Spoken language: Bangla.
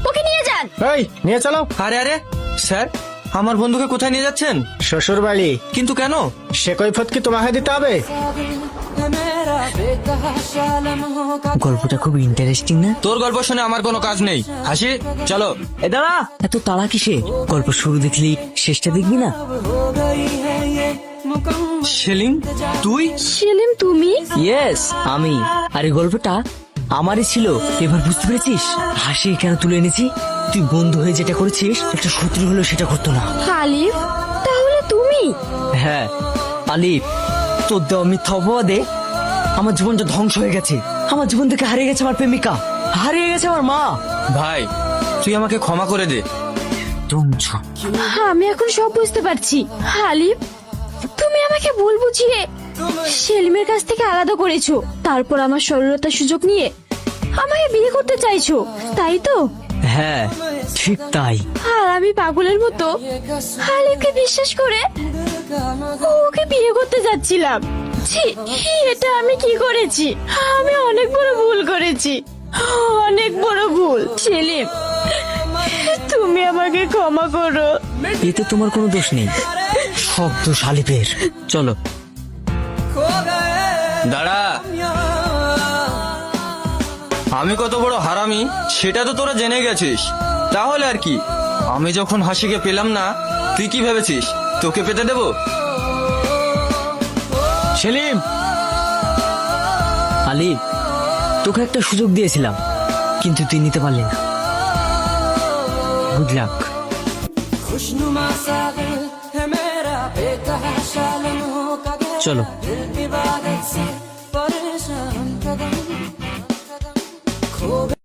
ওকে নিয়ে যান। এই নিয়ে চলো। আরে আরে স্যার, আমার বন্ধুকে কোথায় নিয়ে যাচ্ছেন? শ্বশুর বাড়ি। কিন্তু কেন? সে কৈফত কি তোমাকে দিতে হবে? গল্পটা খুব ইন্টারেস্টিং না? তোর গল্প শুনে আমার কোনো কাজ নেই। হাসি, চলো। এ দাঁড়া, এত তাড়া কিসে? গল্প শুরু দেখলি শেষটা দেখবি না? সেলিম, তুই? সেলিম তুমি? ইয়েস, আমি। আর এই গল্পটা আমারই ছিল। এবার বুঝতে পেরেছিস হাসি কেন তুলে এনেছি? তুই বন্ধু হয়ে যেটা করেছিস, একটা শত্রু হলেও সেটা করতো না। আলিফ, তাহলে তুমি? হ্যাঁ আলিফ, তোর দেওয়া মিথ্যা অপবাদে আমার জীবনটা ধ্বংস হয়ে গেছে। আমার জীবন থেকে হারিয়ে গেছে আমার প্রেমিকা, হারিয়ে গেছে আমার মা। ভাই, তুই আমাকে ক্ষমা করে দে। আমি এখন সব বুঝতে পারছি। আলিফ, তুমি আমাকে ভুল বুঝিয়ে সেলিমের কাছ থেকে আলাদা করেছো, তারপর আমার সরলতার সুযোগ নিয়ে আমাকে বিয়ে করতে চাইছো, তাই তো? হ্যাঁ ঠিক তাই। আর আমি পাগলের মতো আলিফকে বিশ্বাস করে ওকে বিয়ে করতে যাচ্ছিলাম। ছি, এটা আমি কি করেছি? আমি অনেক বড় ভুল করেছি, অনেক বড় ভুল। সেলিম, তুমি আমাকে ক্ষমা করো। এতে তোমার কোনো দোষ নেই, সব দোষ আলিফের। চলো। দাঁড়া, আমি কত বড় হারামি সেটা তো তোরা জেনে গেছিস। তাহলে আর কি, আমি যখন হাসিকে পেলাম না, তুই কি ভেবেছিস তোকে পেতে দেব? সেলিম, আলিফ, তোকে একটা সুযোগ দিয়েছিলাম, কিন্তু তুই নিতে পারলি না। Good luck. চলো।